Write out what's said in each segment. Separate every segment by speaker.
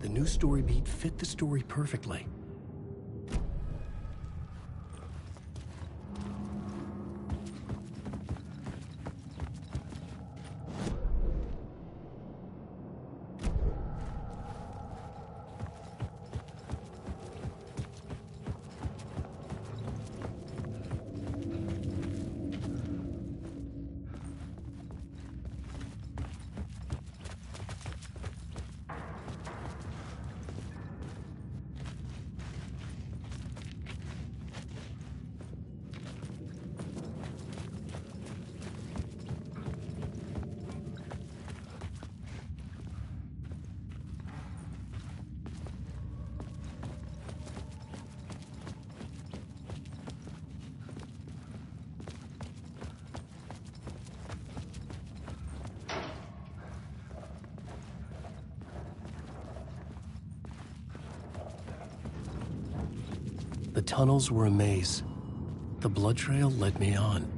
Speaker 1: The new story beat fit the story perfectly. The tunnels were a maze. The blood trail led me on.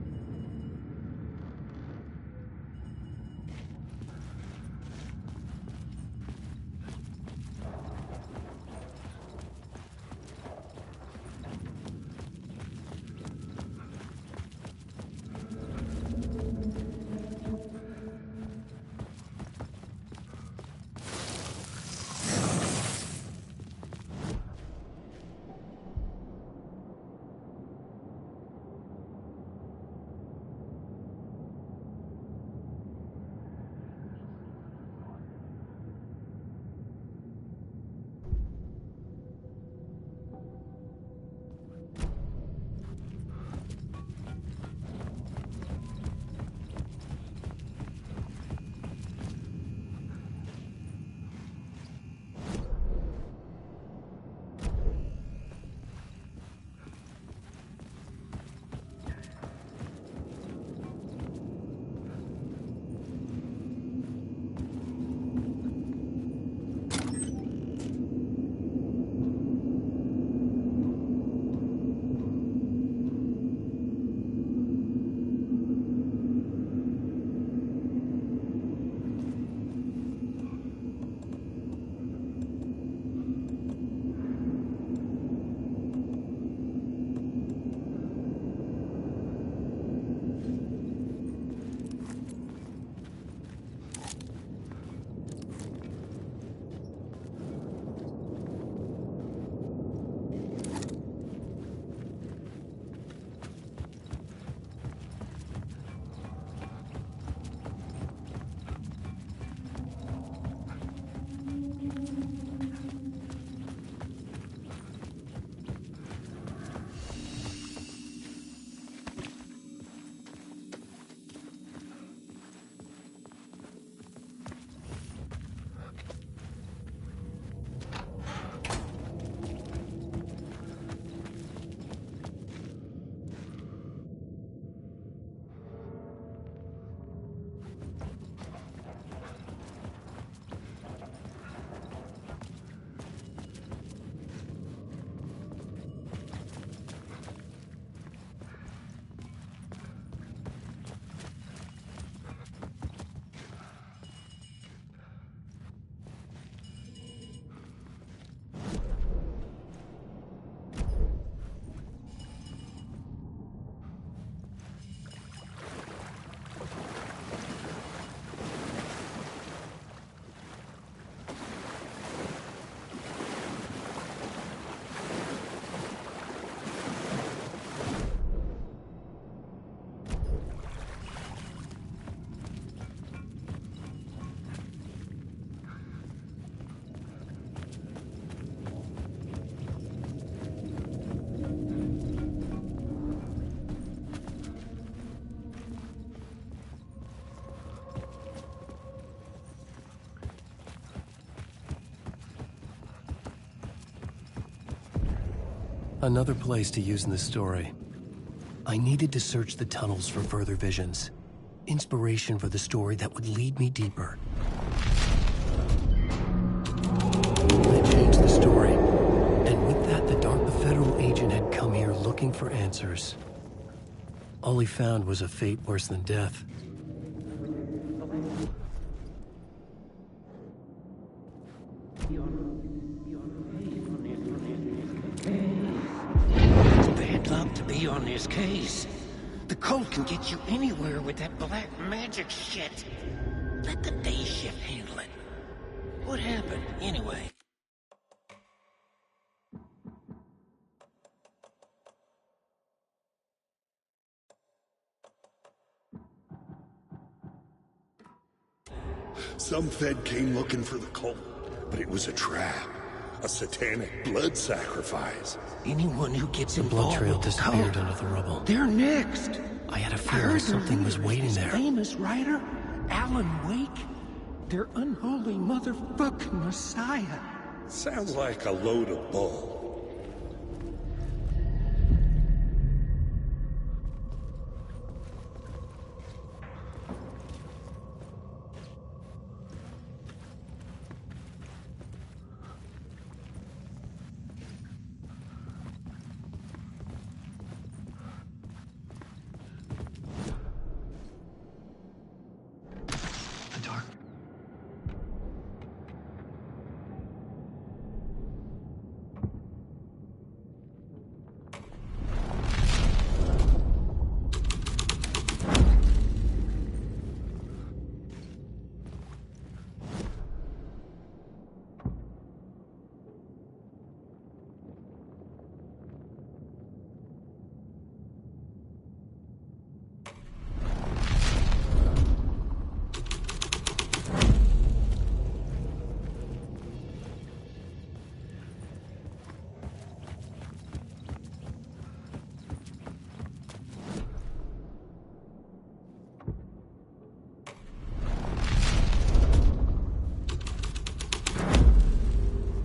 Speaker 1: Another place to use in the story. I needed to search the tunnels for further visions. Inspiration for the story that would lead me deeper. I changed the story. And with that, the federal agent had come here looking for answers. All he found was a fate worse than death.
Speaker 2: you on this case. The cult can get you anywhere with that black magic shit. Let the day shift handle it. What happened, anyway?
Speaker 3: Some Fed came looking for the cult, but it was a trap. A satanic blood sacrifice.
Speaker 2: Anyone who gets
Speaker 1: The blood
Speaker 2: involved
Speaker 1: trail
Speaker 2: with the
Speaker 1: disappeared
Speaker 2: cult,
Speaker 1: under the rubble.
Speaker 2: they're next.
Speaker 1: I had a
Speaker 2: I
Speaker 1: feeling
Speaker 2: heard
Speaker 1: something was waiting
Speaker 2: this
Speaker 1: there.
Speaker 2: famous writer, Alan Wake. Their unholy motherfucking messiah.
Speaker 3: Sounds like a load of bull.
Speaker 1: The dark.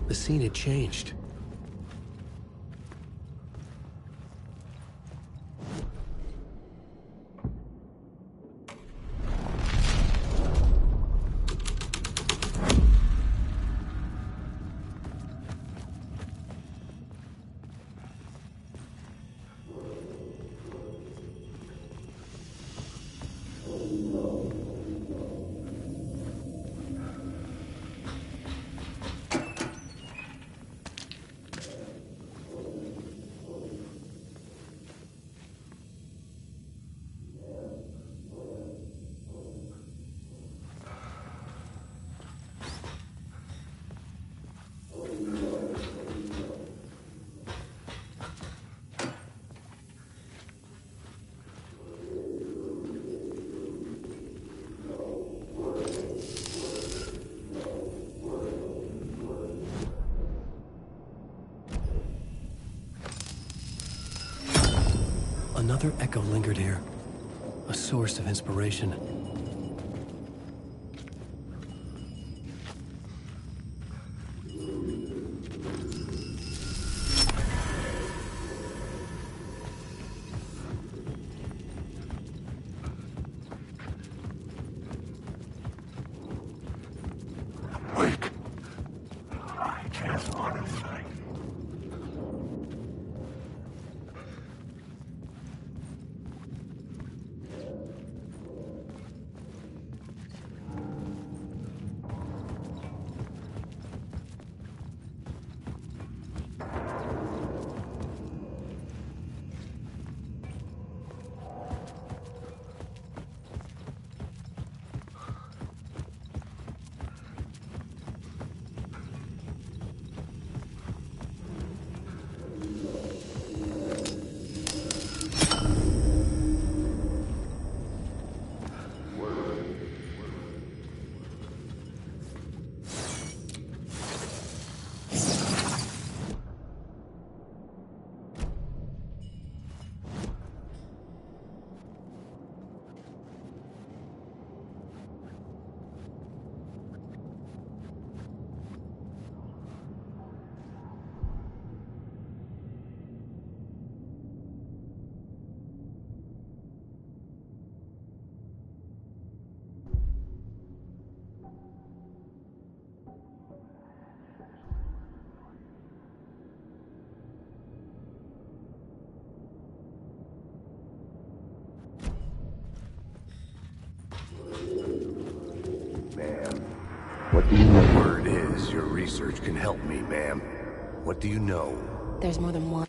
Speaker 1: The scene had changed. Another echo lingered here, a source of inspiration.
Speaker 3: Wake. I just want to fight.
Speaker 4: What do you know? Word is, your research can help me, ma'am. What do you know?
Speaker 5: There's more than one.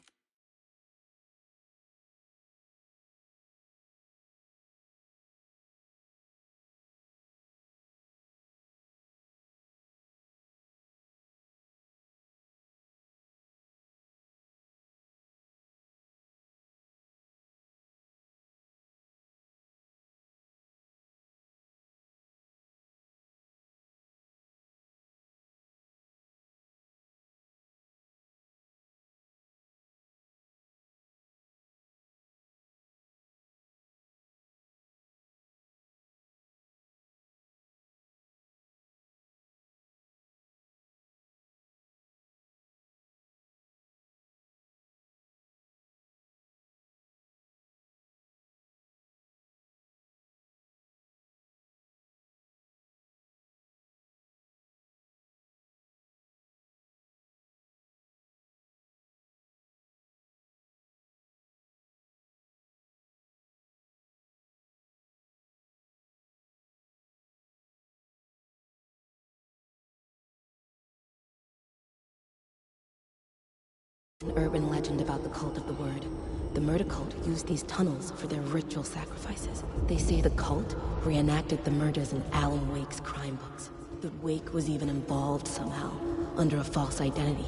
Speaker 5: An urban legend about the cult of the word. The murder cult used these tunnels for their ritual sacrifices. They say the cult reenacted the murders in Alan Wake's crime books. The Wake was even involved somehow, under a false identity.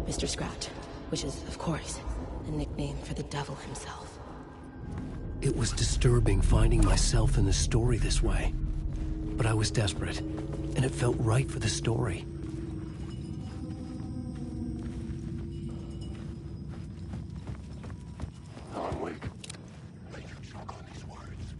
Speaker 5: Mr. Scratch, which is, of course, a nickname for the devil himself.
Speaker 1: It was disturbing finding myself in the story this way. But I was desperate, and it felt right for the story.
Speaker 3: Alan Wake. Make your choke on these words.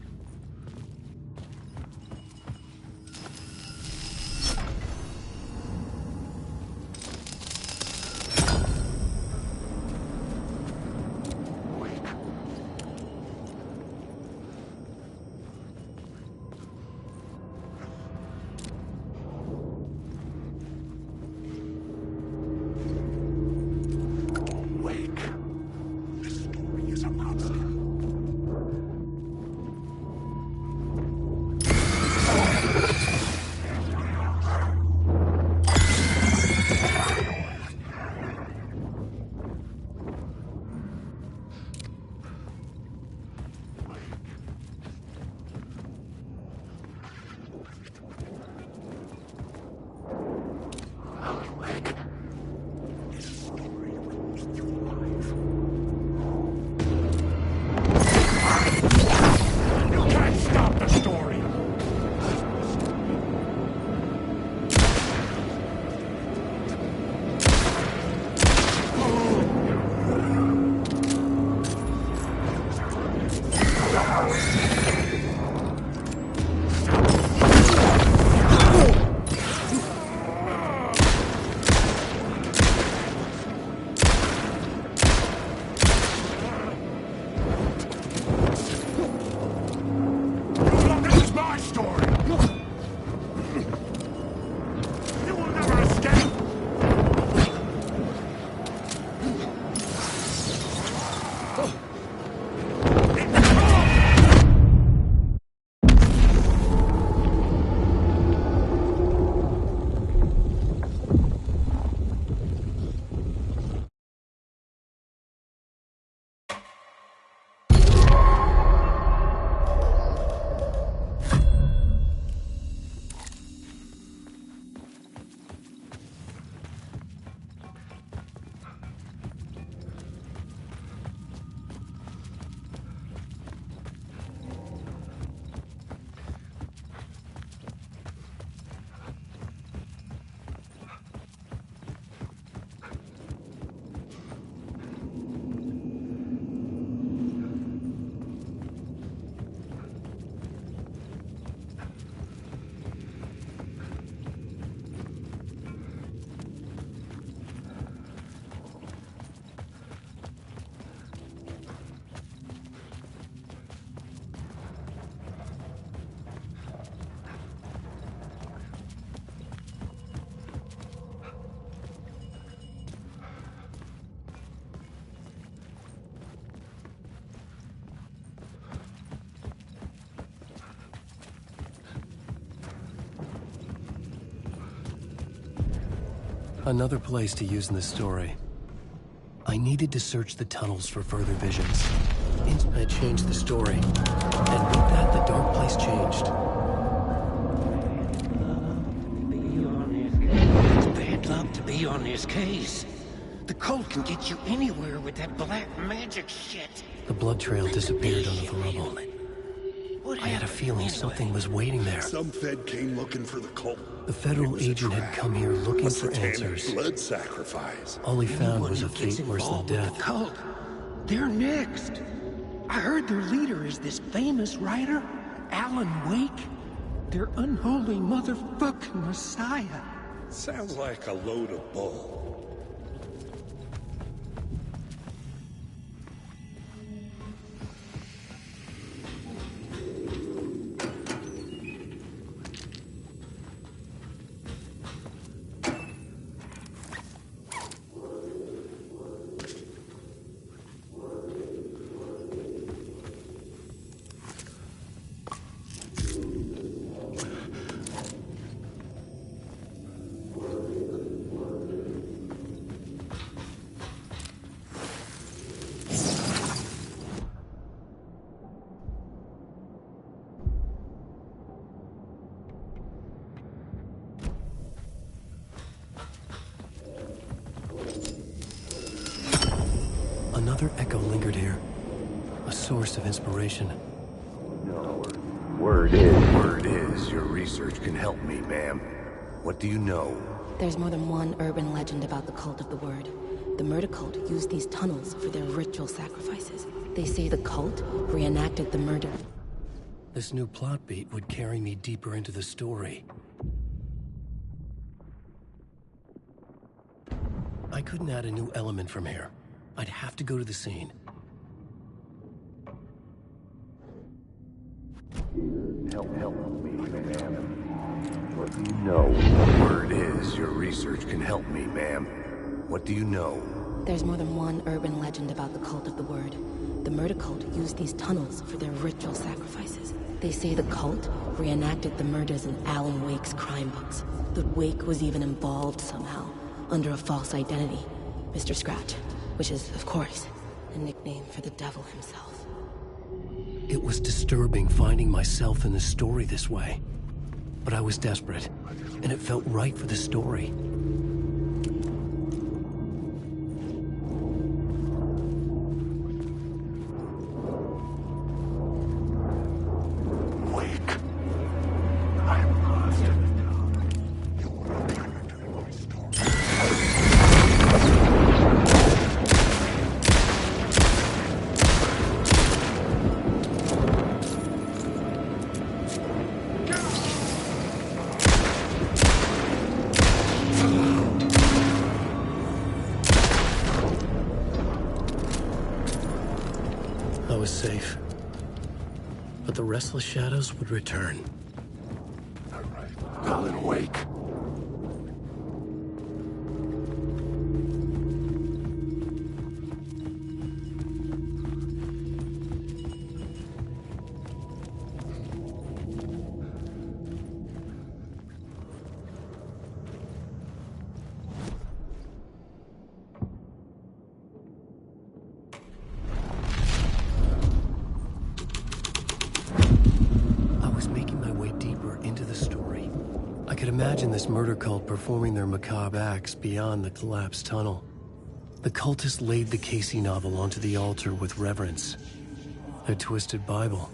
Speaker 1: Another place to use in the story. I needed to search the tunnels for further visions. I changed the story. And with that, the dark place changed.
Speaker 2: It's bad luck to be on this case. The cult can get you anywhere with that black magic shit.
Speaker 1: The blood trail disappeared under the rubble.
Speaker 2: What
Speaker 1: I had a
Speaker 2: happened
Speaker 1: feeling
Speaker 2: anyway?
Speaker 1: something was waiting there.
Speaker 3: Some Fed came looking for the cult.
Speaker 1: The federal
Speaker 3: It was a
Speaker 1: agent had
Speaker 3: trap.
Speaker 1: come here looking
Speaker 3: A
Speaker 1: for
Speaker 3: satanic
Speaker 1: answers.
Speaker 3: blood sacrifice.
Speaker 1: All he found
Speaker 2: Anyone
Speaker 1: was a
Speaker 2: who gets
Speaker 1: fate worse than
Speaker 2: involved with
Speaker 1: death.
Speaker 2: the cult, they're next. I heard their leader is this famous writer, Alan Wake. Their unholy motherfucking messiah.
Speaker 3: Sounds like a load of bull.
Speaker 1: Another echo lingered here. A source of inspiration.
Speaker 4: Word is, your research can help me, ma'am. What do you know?
Speaker 5: There's more than one urban legend about the cult of the word. The murder cult used these tunnels for their ritual sacrifices. They say the cult reenacted the murder.
Speaker 1: This new plot beat would carry me deeper into the story. I couldn't add a new element from here. I'd have to go to the scene.
Speaker 4: Help me, ma'am. What do you know? Word is, your research can help me, ma'am. What do you know?
Speaker 5: There's more than one urban legend about the cult of the word. The murder cult used these tunnels for their ritual sacrifices. They say the cult reenacted the murders in Alan Wake's crime books. The Wake was even involved somehow, under a false identity. Mr. Scratch, which is, of course, a nickname for the devil himself.
Speaker 1: It was disturbing finding myself in the story this way. But I was desperate, and it felt right for the story.
Speaker 3: Wake. I am lost. You will return to my story.
Speaker 1: I was safe. But the restless shadows would return.
Speaker 3: All right. Alan Wake.
Speaker 1: I could imagine this murder cult performing their macabre acts beyond the collapsed tunnel. The cultists laid the Casey novel onto the altar with reverence. Their twisted Bible.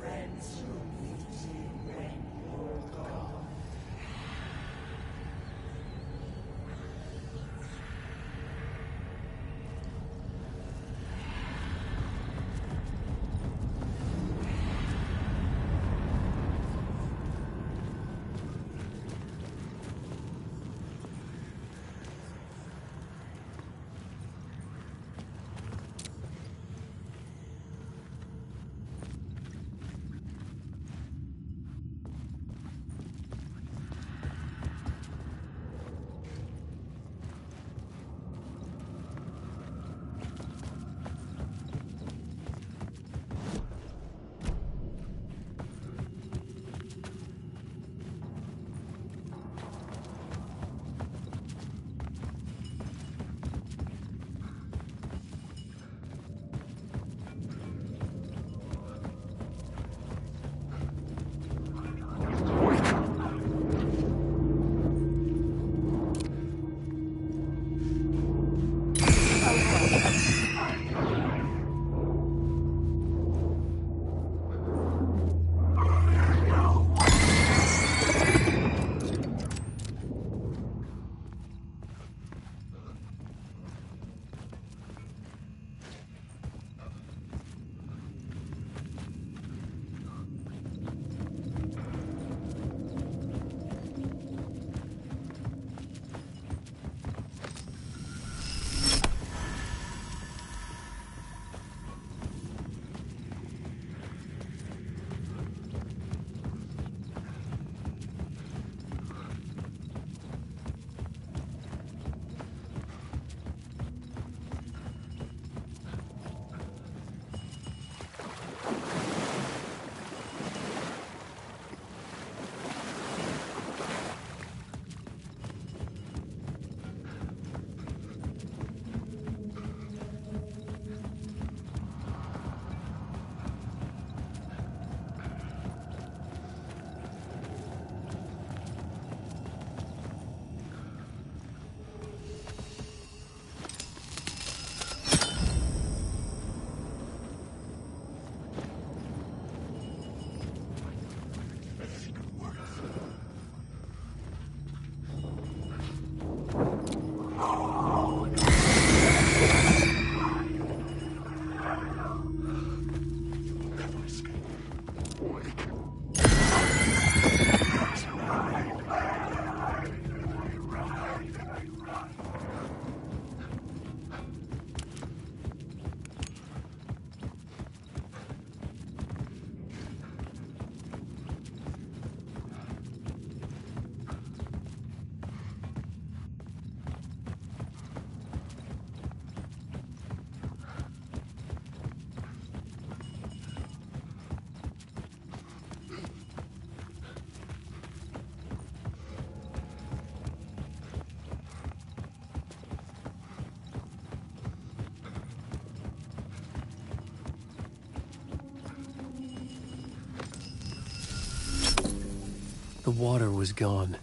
Speaker 1: The water was gone.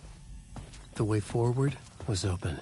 Speaker 1: The way forward was open.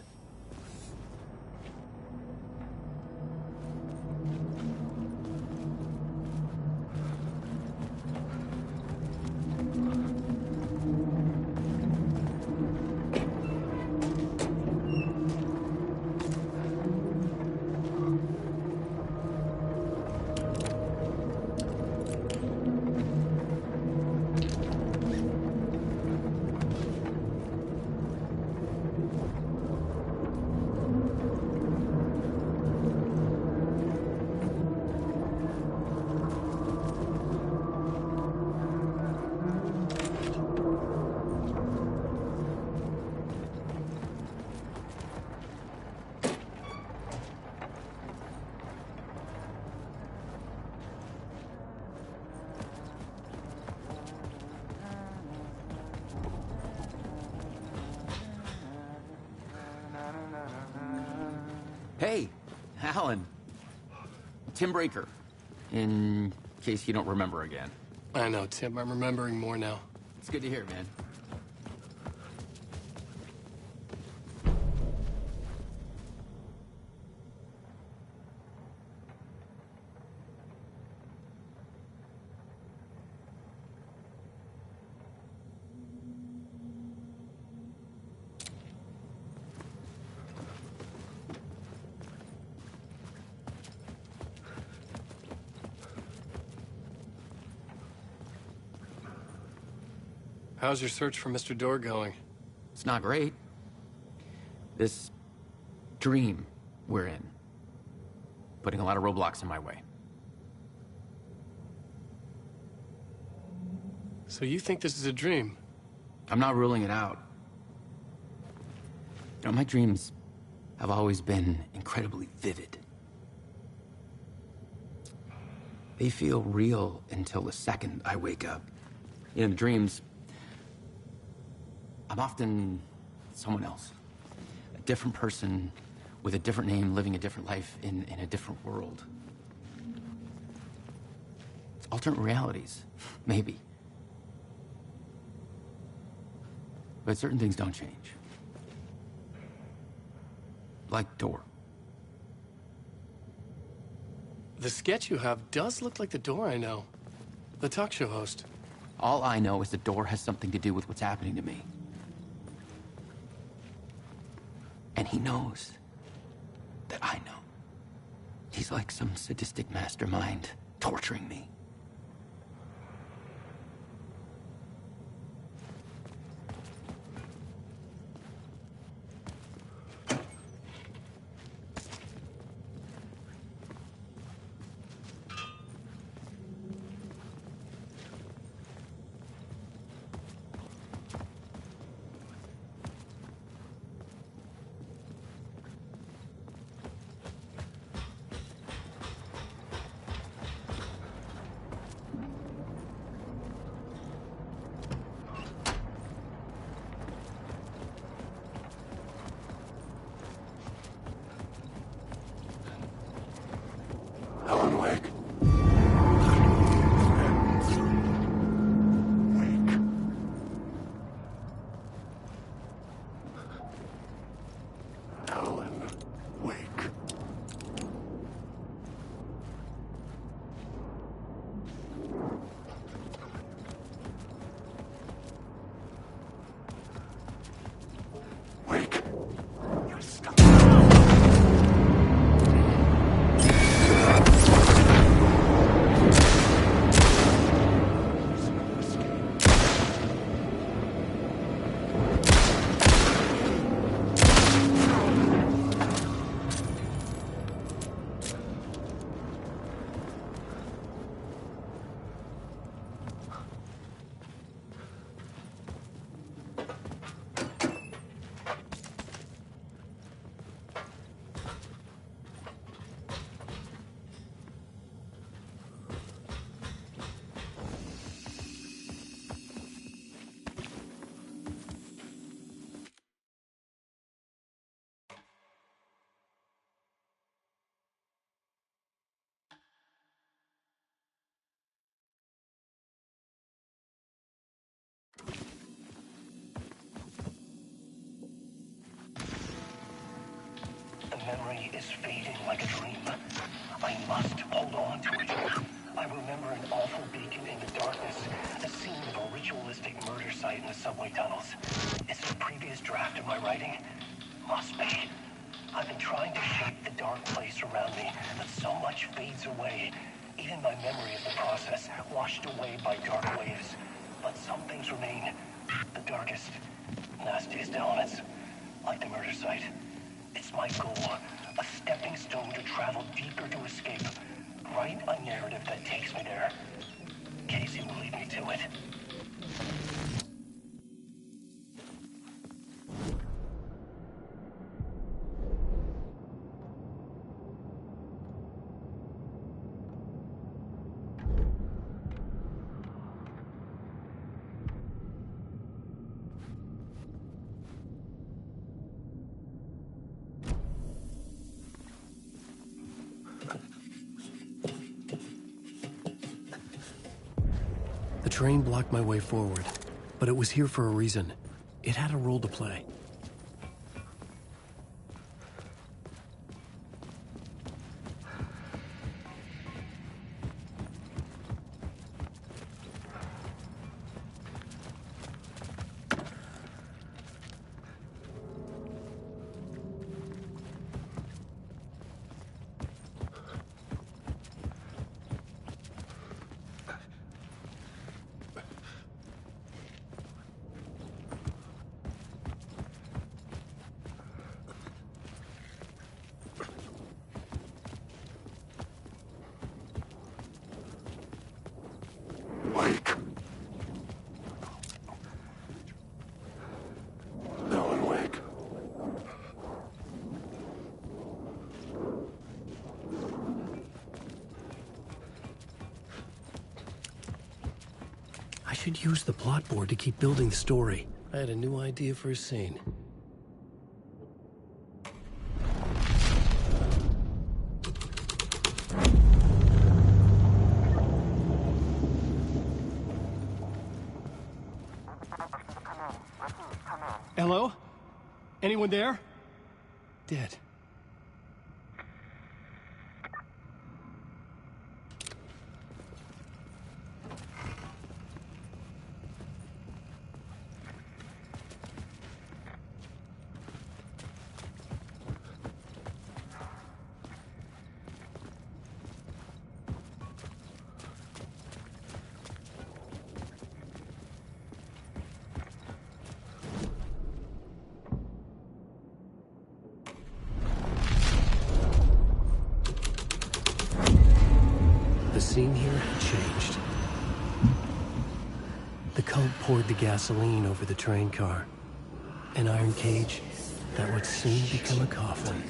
Speaker 6: Hey, Alan. Tim Breaker, in case you don't remember again.
Speaker 1: I know, Tim. I'm remembering more now.
Speaker 6: It's good to hear, man.
Speaker 1: How's your search for Mr. Door going?
Speaker 6: It's not great. This dream we're in, putting a lot of roadblocks in my way.
Speaker 1: So you think this is a dream?
Speaker 6: I'm not ruling it out. You know, my dreams have always been incredibly vivid. They feel real until the second I wake up. In dreams, I'm often someone else. A different person with a different name, living a different life in a different world. Alternate realities, maybe. But certain things don't change. Like Door.
Speaker 1: The sketch you have does look like the Door I know. The talk show host.
Speaker 6: All I know is the Door has something to do with what's happening to me. And he knows that I know. He's like some sadistic mastermind torturing me.
Speaker 1: site in the subway tunnels. Is it a previous draft of my writing? Must be. I've been trying to shape the dark place around me, but so much fades away. Even my memory of the process, washed away by dark waves. But some things remain. The darkest, nastiest elements, like the murder site. It's my goal, a stepping stone to travel deeper to escape. Write a narrative that takes me there. Casey will lead me to it. The train blocked my way forward, but it was here for a reason. It had a role to play. I should use the plot board to keep building the story. I had a new idea for a scene. Hello? Anyone there? Dead. The scene here had changed. The cult poured the gasoline over the train car. An iron cage that would soon become a coffin.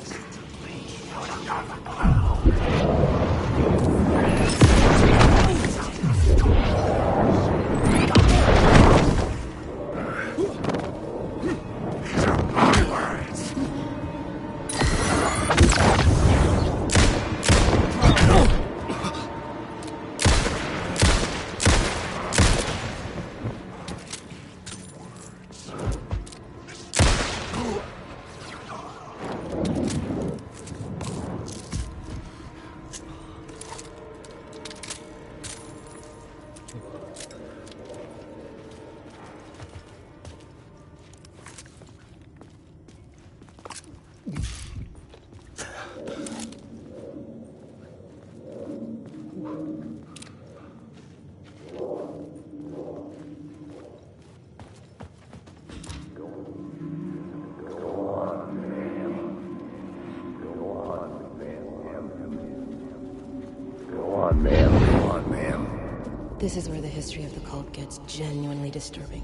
Speaker 5: This is where the history of the cult gets genuinely disturbing.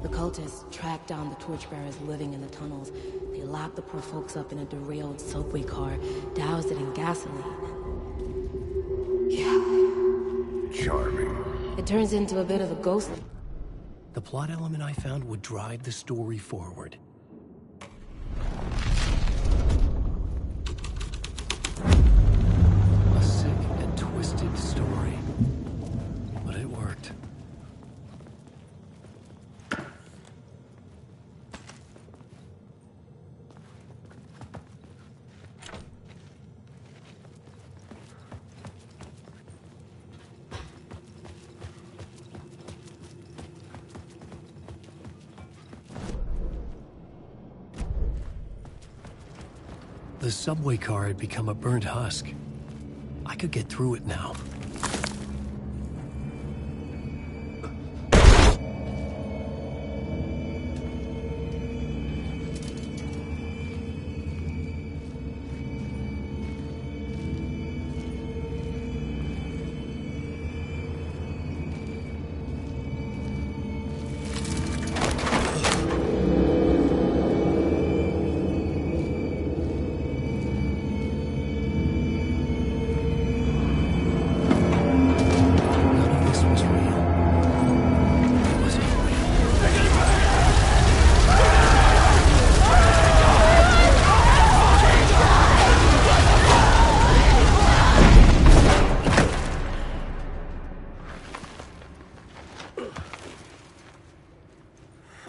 Speaker 5: The cultists tracked down the torchbearers living in the tunnels. They locked the poor folks up in a derailed subway car, doused it in gasoline. Yeah.
Speaker 4: Charming.
Speaker 5: It turns into a bit of a ghost.
Speaker 1: The plot element I found would drive the story forward. A sick and twisted story. But it worked. The subway car had become a burnt husk. I could get through it now.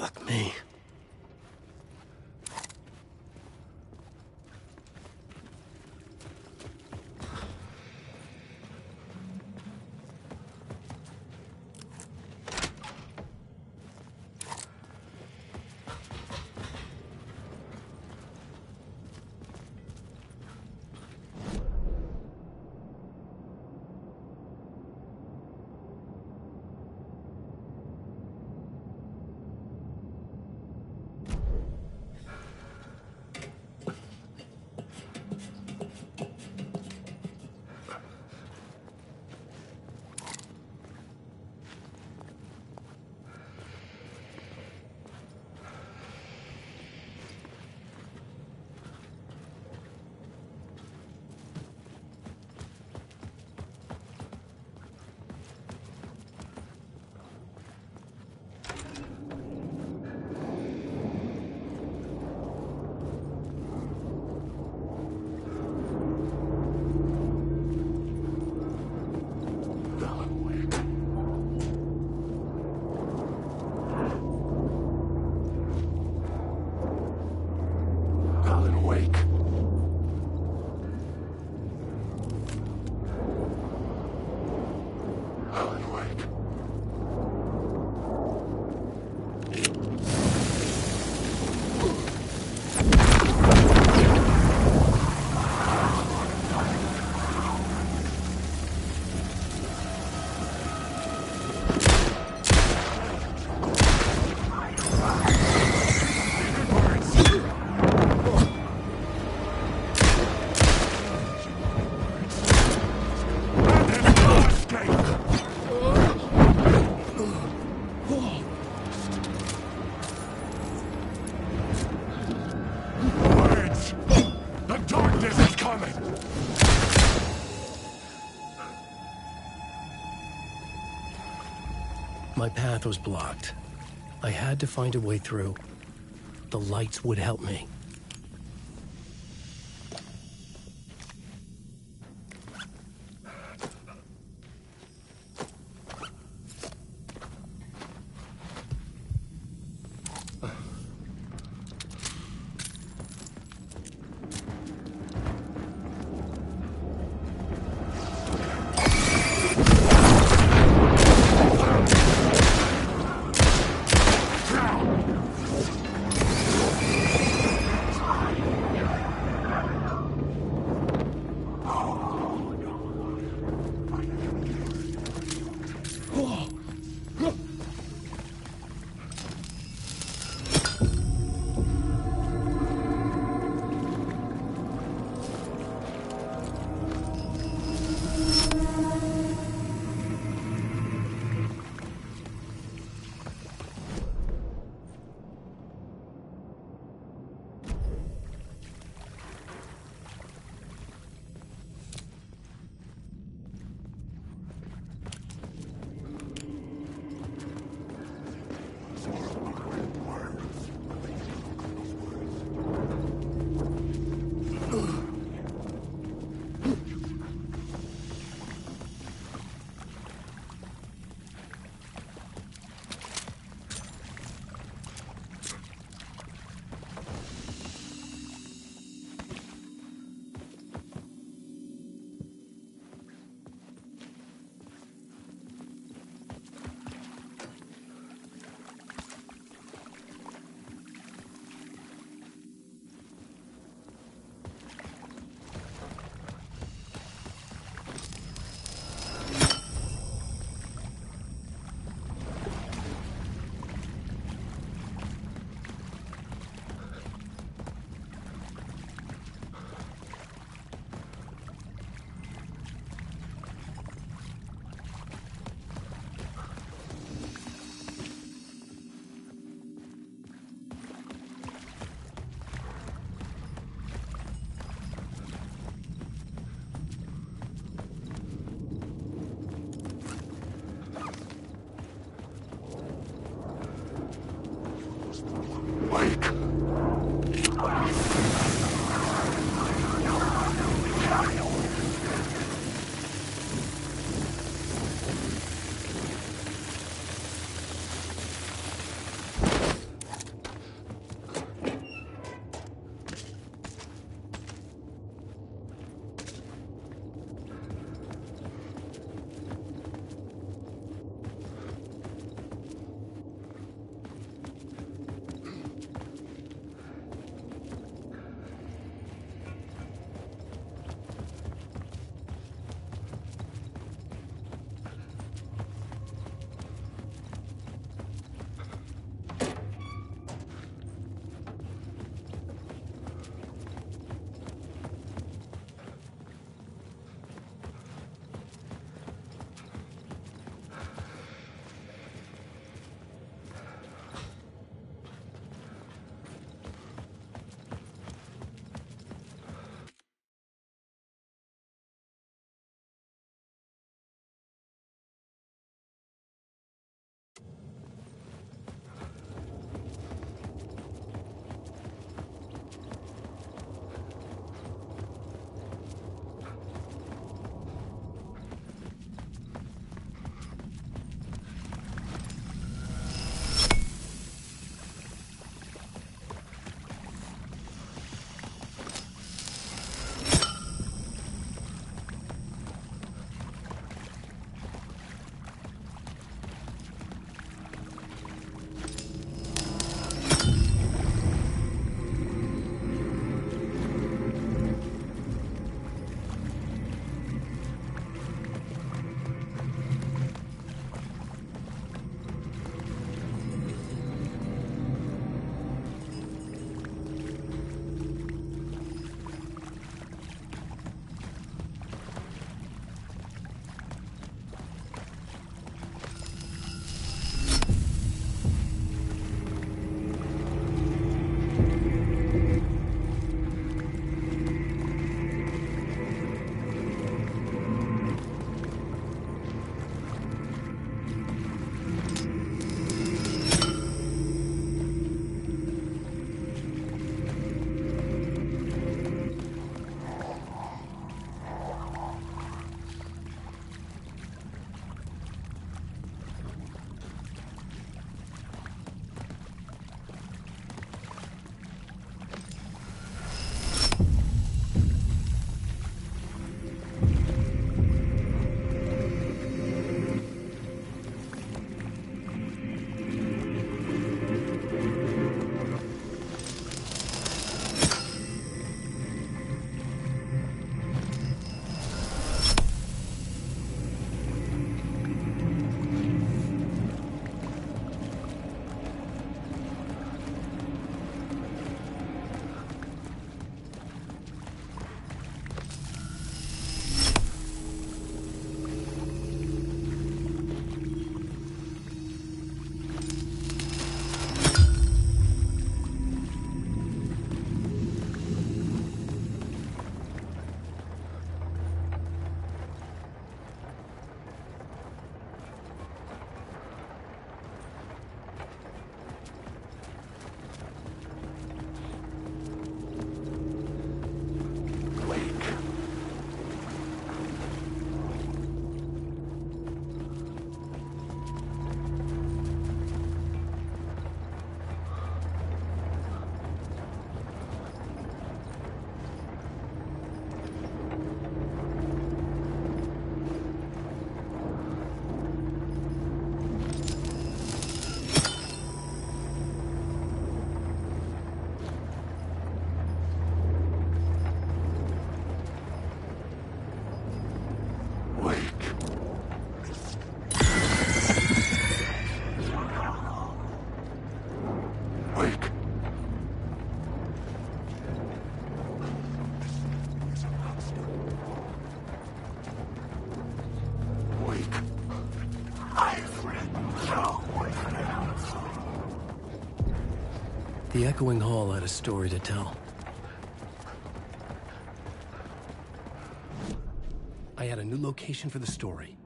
Speaker 1: Fuck me. My path was blocked. I had to find a way through. The lights would help me. The echoing hall had a story to tell. I had a new location for the story.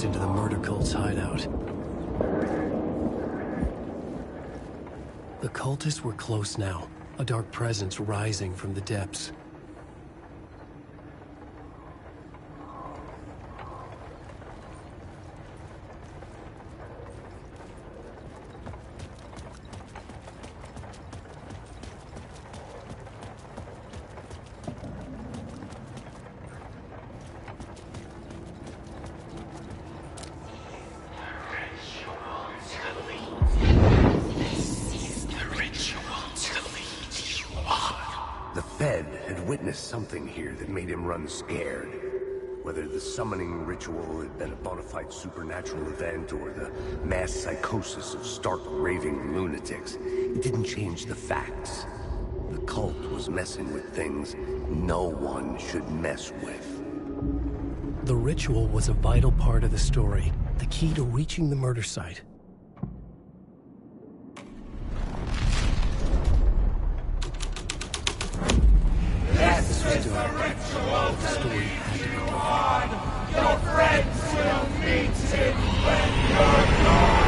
Speaker 1: Into the murder cult's hideout. The cultists were close now, a dark presence rising from the depths.
Speaker 4: Something here that made him run scared. Whether the summoning ritual had been a bona fide supernatural event or the mass psychosis of stark raving lunatics, it didn't change the facts. The cult was messing with things no one should mess with.
Speaker 1: The ritual was a vital part of the story, the key to reaching the murder site.
Speaker 7: Your friends will meet him when you're gone.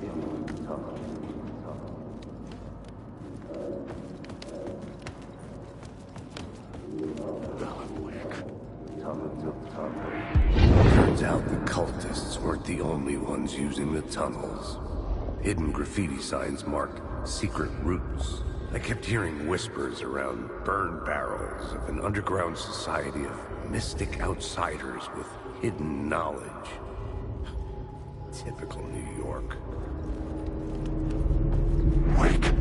Speaker 4: Turns out the cultists weren't the only ones using the tunnels. Hidden graffiti signs marked secret routes. I kept hearing whispers around burn barrels of an underground society of mystic outsiders with hidden knowledge. Typical New York.
Speaker 3: Wake!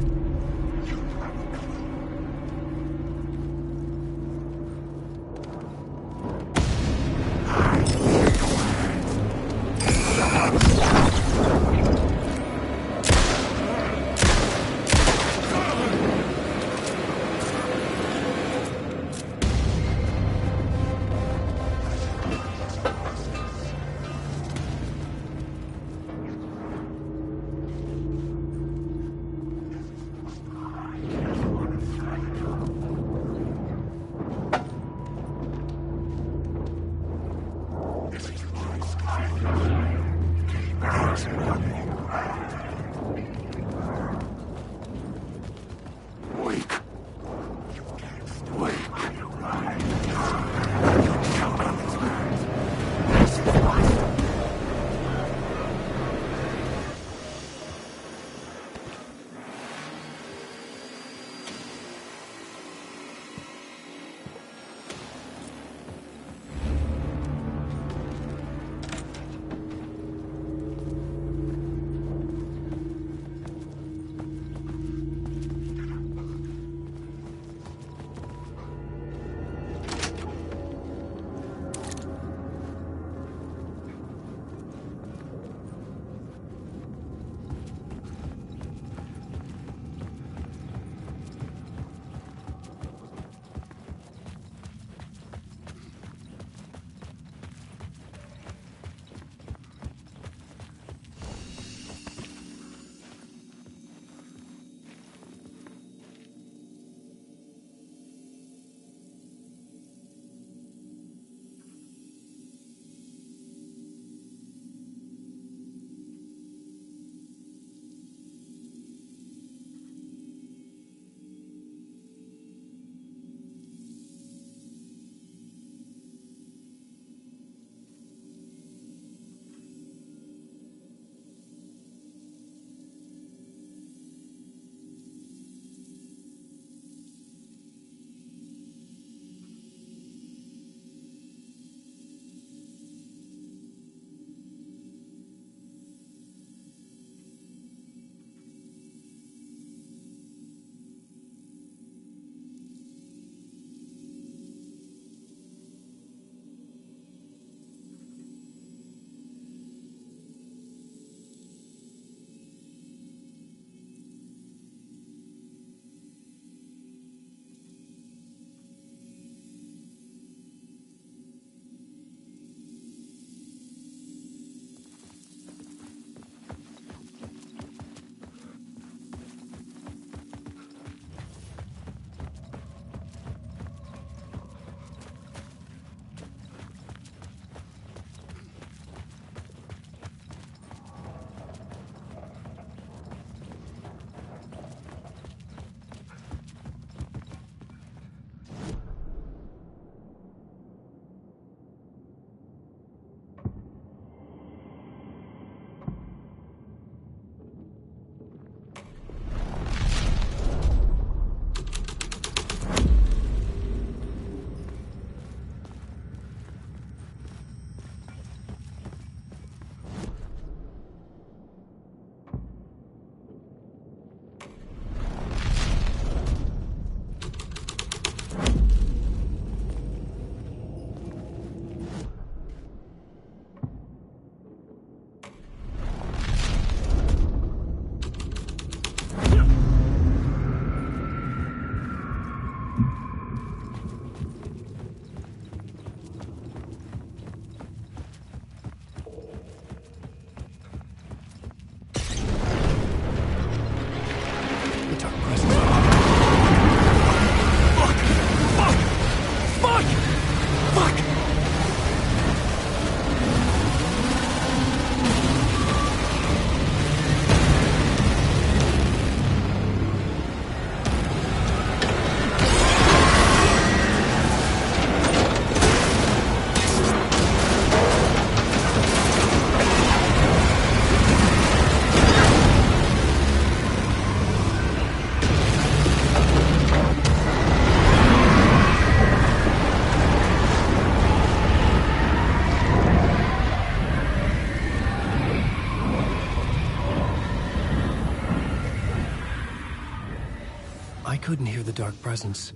Speaker 1: I couldn't hear the dark presence.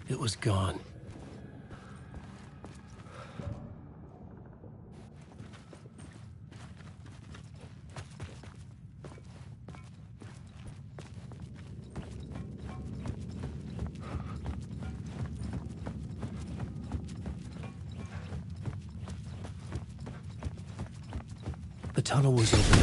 Speaker 1: It was gone. The tunnel was open.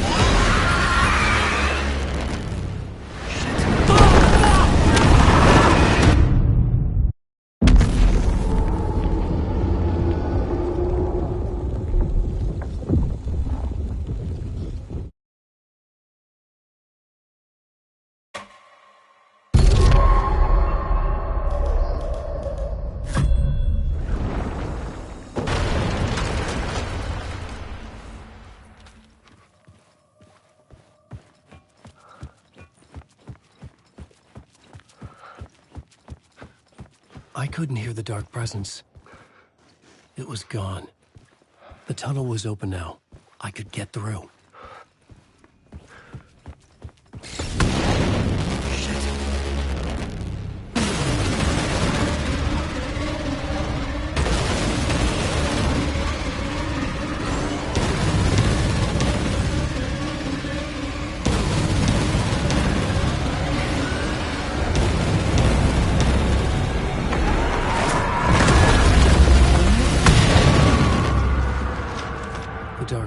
Speaker 1: I couldn't hear the dark presence. It was gone. The tunnel was open now. I could get through.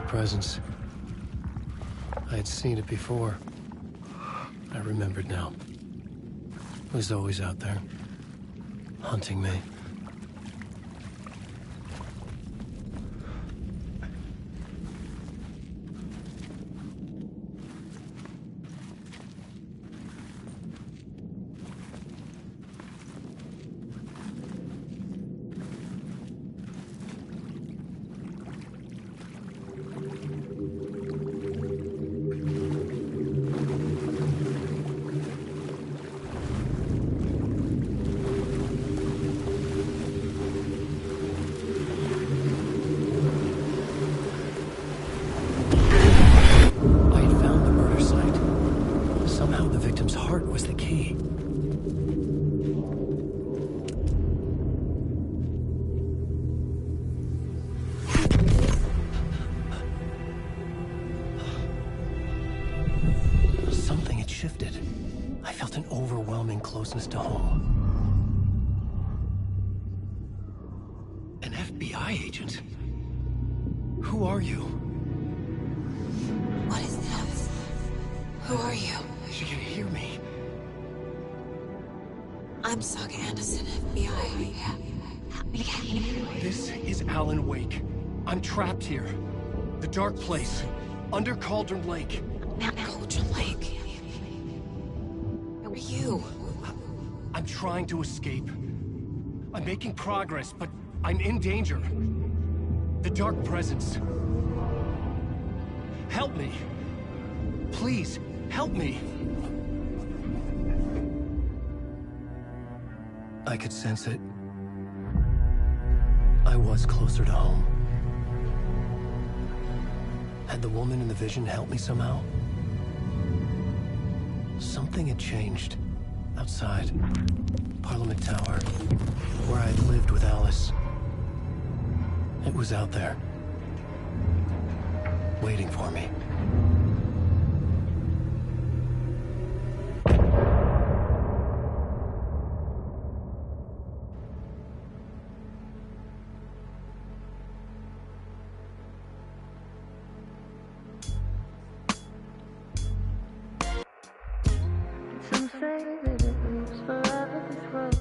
Speaker 1: Presence. I had seen it before. I remembered now. It was always out there, hunting me. Closeness to home. An FBI agent? Who are you?
Speaker 8: What is this? Who are you?
Speaker 1: She can hear me.
Speaker 8: I'm Saga Anderson, FBI.
Speaker 1: This is Alan Wake. I'm trapped here. The dark place. Under Cauldron Lake.
Speaker 8: Cauldron Lake? Who are you?
Speaker 1: I'm trying to escape. I'm making progress, but I'm in danger. The dark presence. Help me. Please, help me. I could sense it. I was closer to home. Had the woman in the vision helped me somehow? Something had changed. Outside. Parliament Tower. Where I'd lived with Alice. It was out there. Waiting for me.
Speaker 9: Some say that it lives forever this road.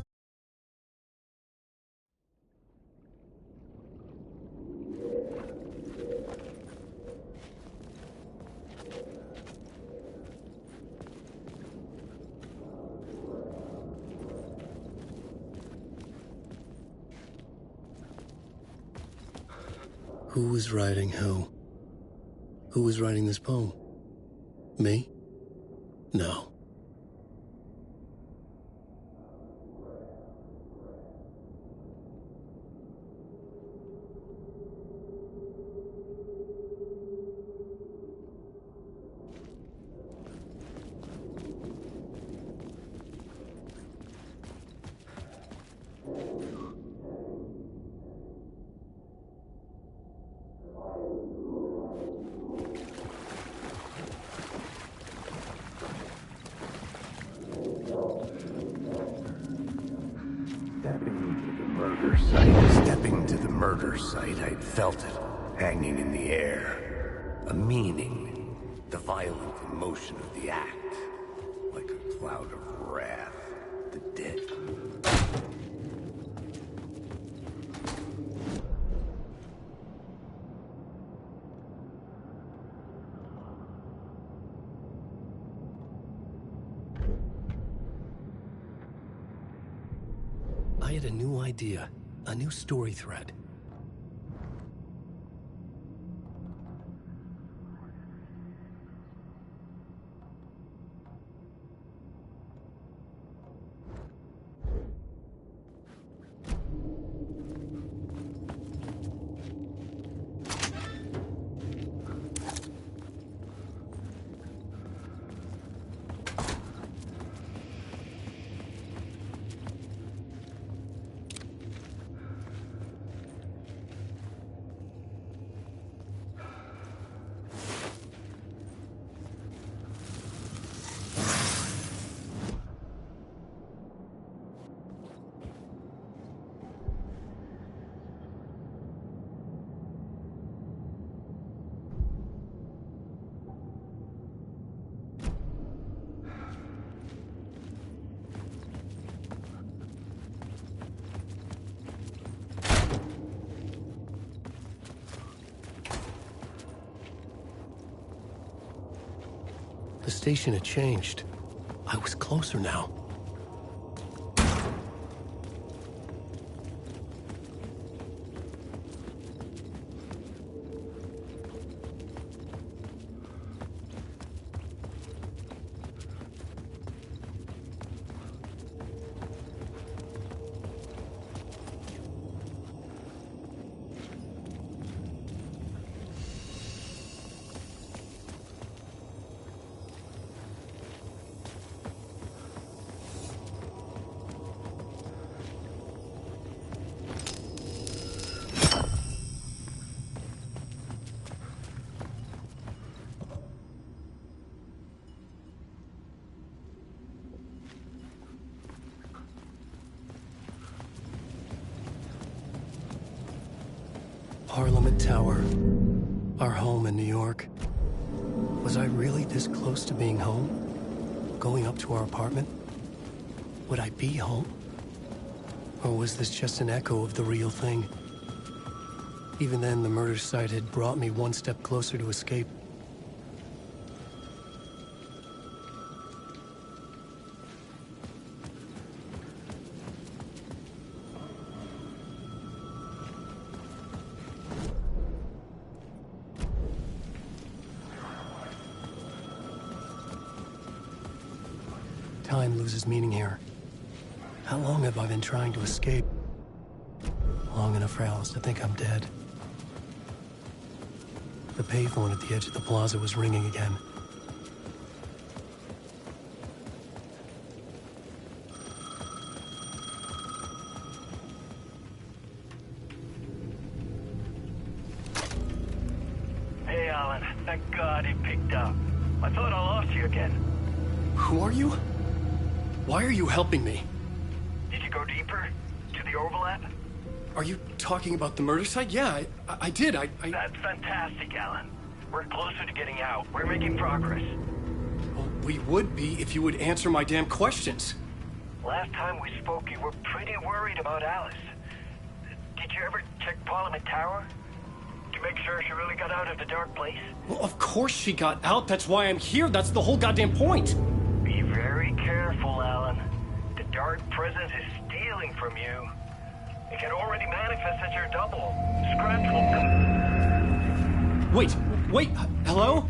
Speaker 1: Who was writing who? Who was writing this poem? Me? No.
Speaker 4: murder site, I'd felt it, hanging in the air. A meaning, the violent emotion of the act, like a cloud of wrath, the dead.
Speaker 1: I had a new idea, a new story thread. The station had changed. I was closer now. Parliament Tower. Our home in New York. Was I really this close to being home? Going up to our apartment? Would I be home? Or was this just an echo of the real thing? Even then, the murder site had brought me one step closer to escape. Time loses meaning here. How long have I been trying to escape? Long enough for Alice to think I'm dead. The payphone at the edge of the plaza was ringing again.
Speaker 10: Hey, Alan. Thank God he picked up. I thought I lost you again.
Speaker 1: Who are you? Why are you helping me?
Speaker 10: Did you go deeper? To the overlap?
Speaker 1: Are you talking about the murder site? Yeah, I did.
Speaker 10: That's fantastic, Alan. We're closer to getting out. We're making progress.
Speaker 1: Well, we would be if you would answer my damn questions.
Speaker 10: Last time we spoke, you were pretty worried about Alice. Did you ever check Parliament Tower? To make sure she really got out of the dark place?
Speaker 1: Well, of course she got out. That's why I'm here. That's the whole goddamn point.
Speaker 10: Be very careful, Alan. The dark presence is stealing from you. It can already manifest as your double. Scratch will come.
Speaker 1: Wait, hello?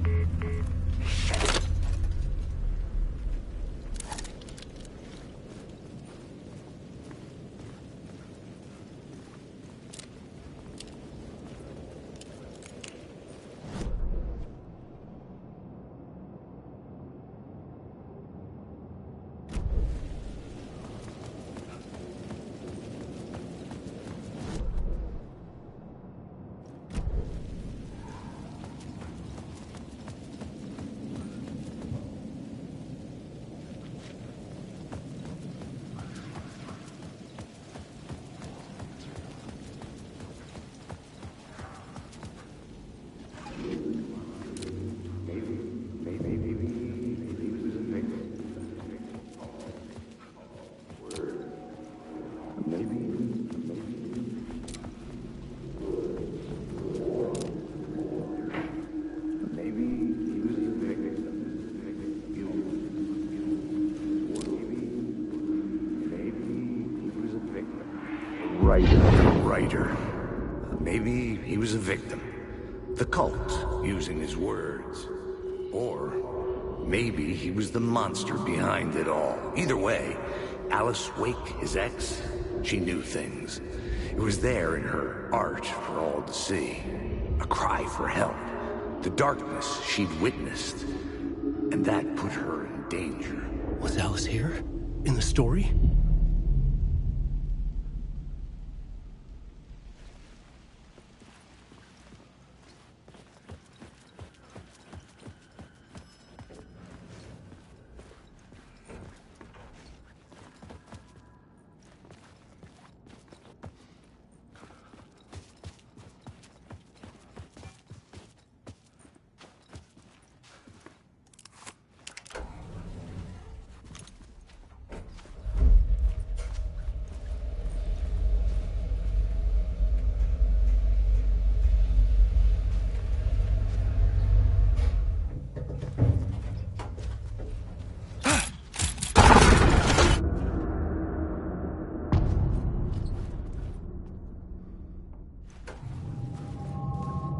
Speaker 4: writer. Maybe he was a victim. The cult, using his words. Or maybe he was the monster behind it all. Either way, Alice Wake, his ex, she knew things. It was there in her art for all to see. A cry for help. The darkness she'd witnessed. And that put her in danger.
Speaker 1: Was Alice here? In the story?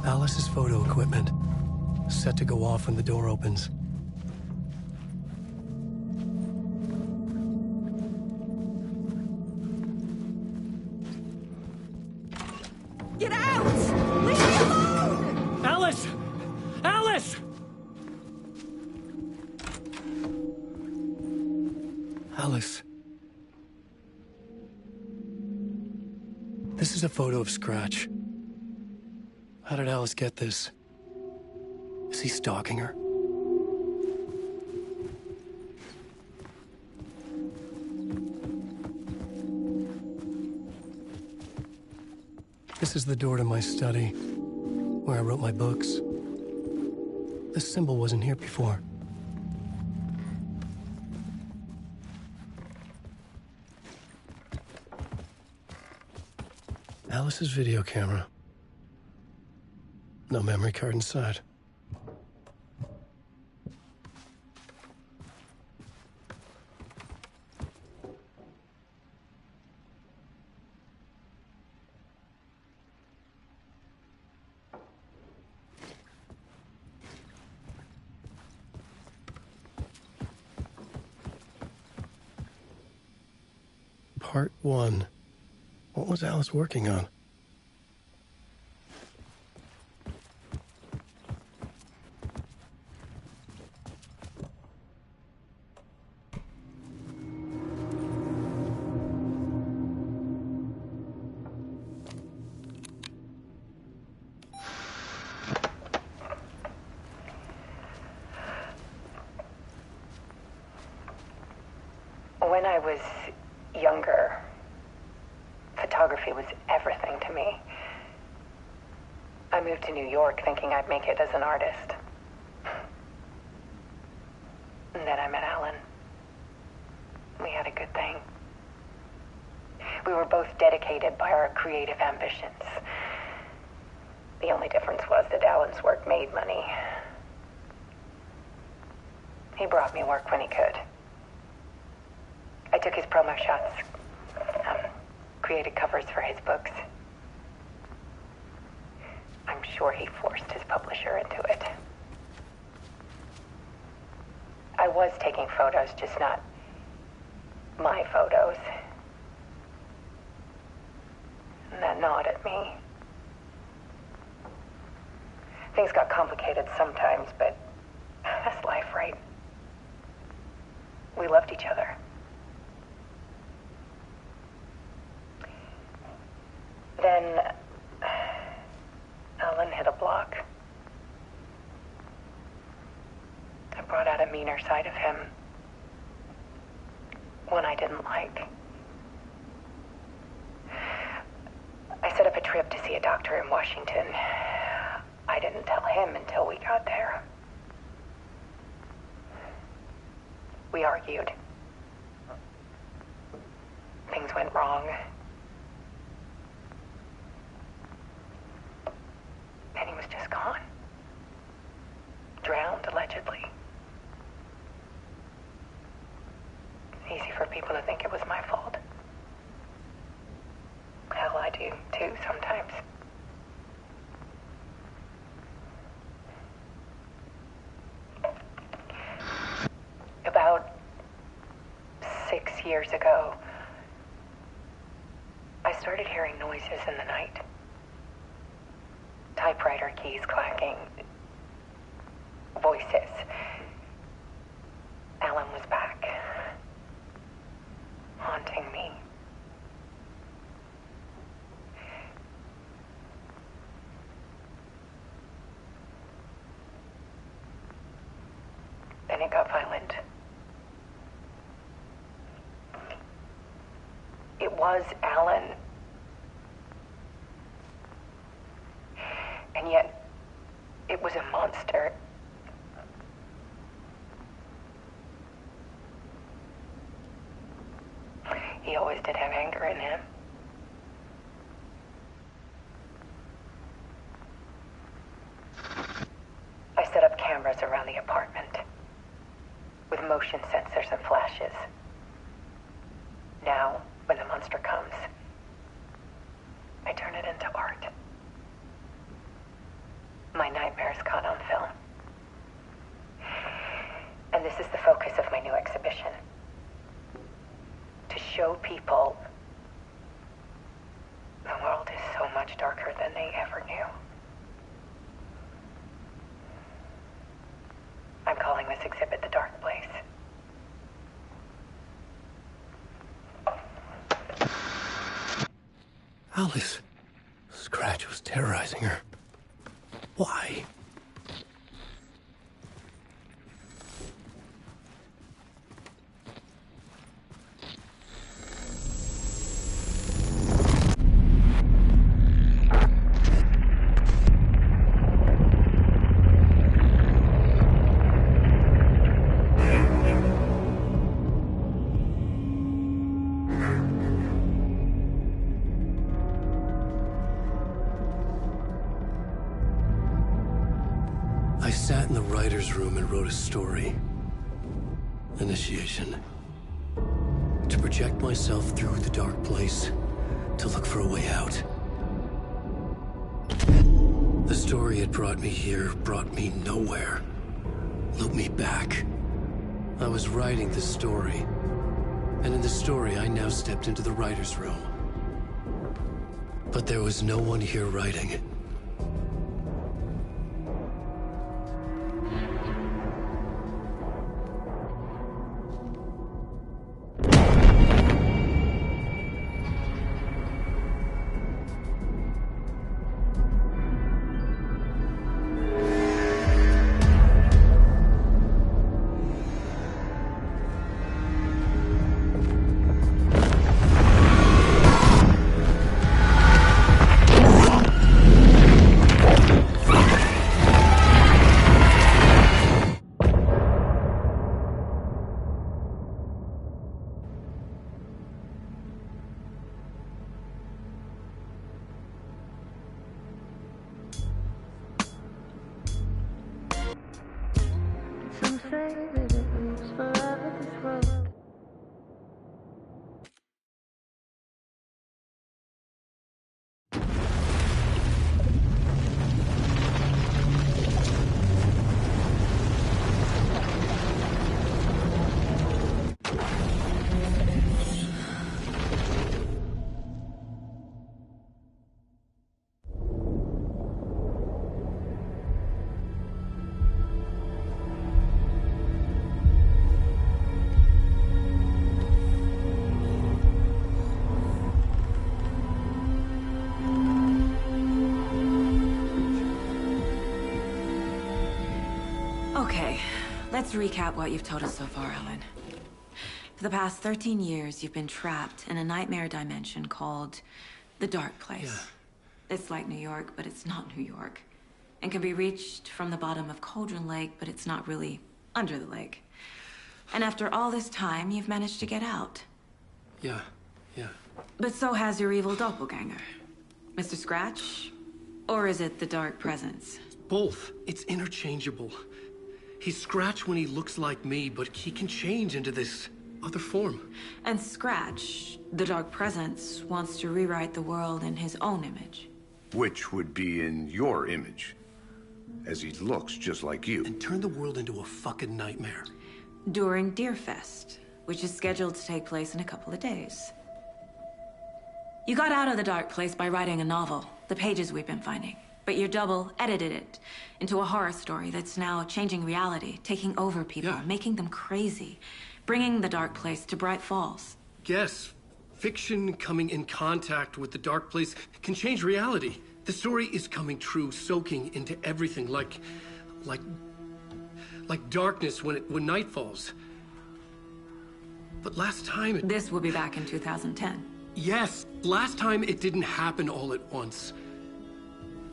Speaker 1: Alice's photo equipment. Set to go off when the door opens.
Speaker 11: Get out! Leave me alone!
Speaker 1: Alice! Alice! Alice. This is a photo of Scratch. How did Alice get this? Is he stalking her? This is the door to my study, where I wrote my books. This symbol wasn't here before. Alice's video camera. No memory card inside. Part 1. What was Alice working on?
Speaker 12: When I was younger, photography was everything to me. I moved to New York thinking I'd make it as an artist. And then I met Alan. We had a good thing. We were both dedicated by our creative ambitions. The only difference was that Alan's work made money. He brought me work when he could. I took his promo shots, created covers for his books. I'm sure he forced his publisher into it. I was taking photos, just not my photos. And that gnawed at me. Things got complicated sometimes, but that's life, right? We loved each other. Then Alan hit a block. I brought out a meaner side of him. One I didn't like. I set up a trip to see a doctor in Washington. I didn't tell him until we got there. We argued. Things went wrong. And he was just gone. Drowned, allegedly. It's easy for people to think it was my fault. Hell, too, sometimes. About 6 years ago, I started hearing noises in the night. Typewriter keys clacking. Voices. Alan was back. Haunting me. Then it got violent. It was Alan. And yet, it was a monster. He always did have anger in him. I set up cameras around the apartment with motion sensors and flashes. Now, when the monster comes, I turn it into art. My nightmares caught on film. And this is the focus of my new exhibition. To show people the world is so much darker than they ever knew. I'm calling this exhibit The Dark Place.
Speaker 1: Alice. Scratch was terrorizing her. Why? I sat in the writer's room and wrote a story. Initiation. To project myself through the dark place, to look for a way out. The story had brought me here, brought me nowhere. Looped me back. I was writing the story. And in the story, I now stepped into the writer's room. But there was no one here writing.
Speaker 9: Some say that it leaves forever this road.
Speaker 8: Okay, let's recap what you've told us so far, Alan. For the past 13 years, you've been trapped in a nightmare dimension called the Dark Place.
Speaker 1: Yeah.
Speaker 8: It's like New York, but it's not New York. And can be reached from the bottom of Cauldron Lake, but it's not really under the lake. And after all this time, you've managed to get out.
Speaker 1: Yeah.
Speaker 8: But so has your evil doppelganger. Mr. Scratch? Or is it the Dark Presence?
Speaker 1: Both. It's interchangeable. He's Scratch when he looks like me, but he can change into this other form.
Speaker 8: And Scratch, the Dark Presence, wants to rewrite the world in his own image.
Speaker 4: Which would be in your image, as he looks just like you.
Speaker 1: And turn the world into a fucking nightmare.
Speaker 8: During Deerfest, which is scheduled to take place in a couple of days. You got out of the dark place by writing a novel, the pages we've been finding. But your double edited it into a horror story that's now changing reality, taking over people, making them crazy, bringing the dark place to Bright Falls.
Speaker 1: Yes, fiction coming in contact with the dark place can change reality. The story is coming true, soaking into everything like darkness when night falls. But last time
Speaker 8: This will be back in 2010.
Speaker 1: Yes, last time it didn't happen all at once.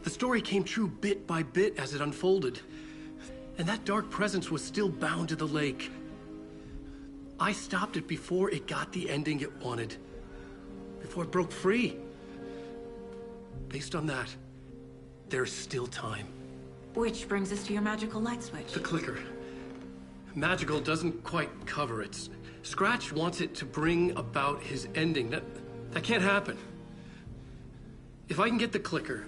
Speaker 1: The story came true bit by bit as it unfolded. And that dark presence was still bound to the lake. I stopped it before it got the ending it wanted. Before it broke free. Based on that, there's still time.
Speaker 8: Which brings us to your magical light switch.
Speaker 1: The clicker. Magical doesn't quite cover it. Scratch wants it to bring about his ending. That can't happen. If I can get the clicker,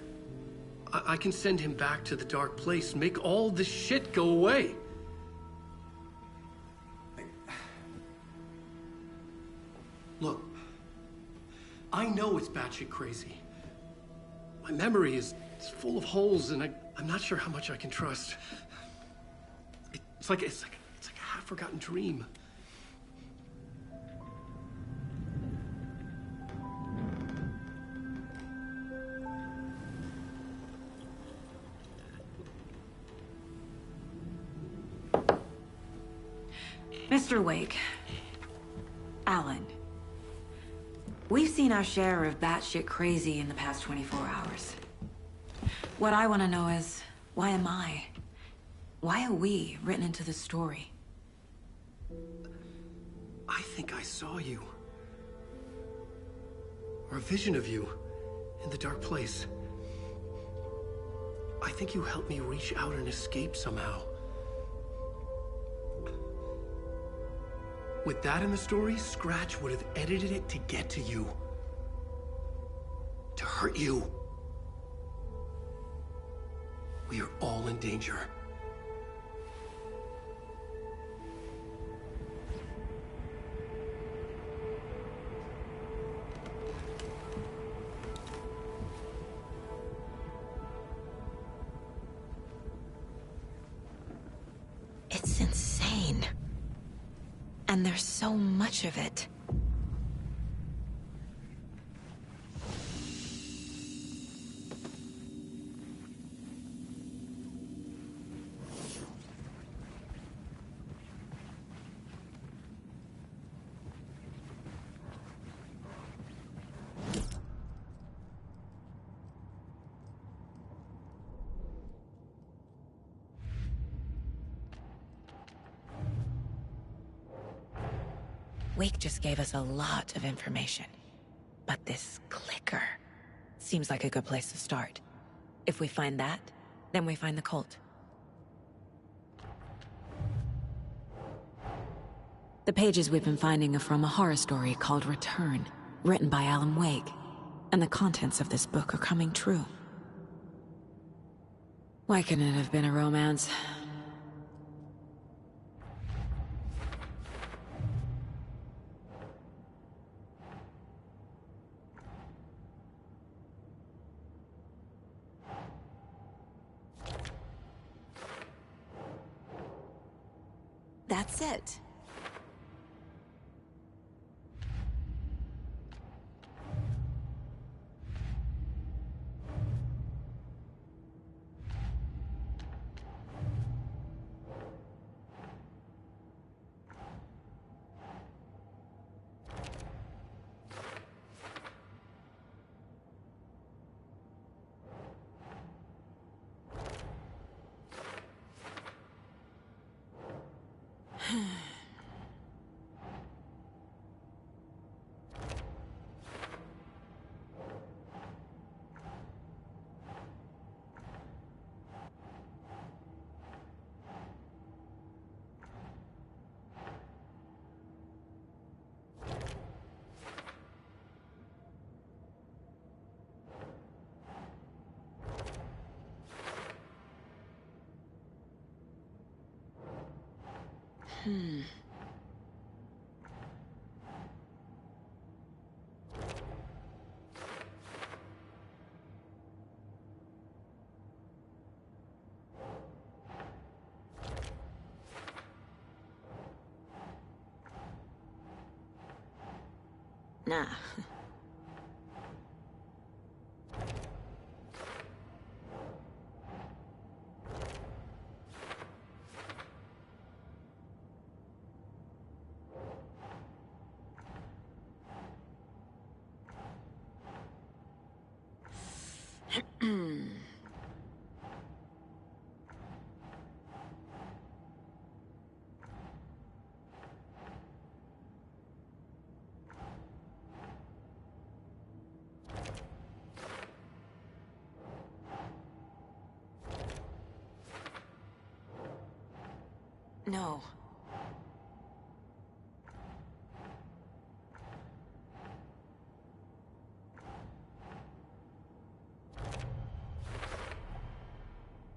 Speaker 1: I can send him back to the dark place, make all this shit go away. Look, I know it's batshit crazy. My memory is full of holes, and I'm not sure how much I can trust. It's like a half-forgotten dream.
Speaker 8: Mr. Wake, Alan, we've seen our share of batshit crazy in the past 24 hours. What I want to know is, why am I? Why are we written into the story?
Speaker 1: I think I saw you. Or a vision of you in the dark place. I think you helped me reach out and escape somehow. With that in the story, Scratch would have edited it to get to you. To hurt you. We are all in danger.
Speaker 5: It's insane. And there's so much of it. Wake just gave us a lot of information. But this clicker seems like a good place to start. If we find that, then we find the cult. The pages we've been finding are from a horror story called Return, written by Alan Wake. And the contents of this book are coming true. Why couldn't it have been a romance? That's it.
Speaker 8: Nah. No.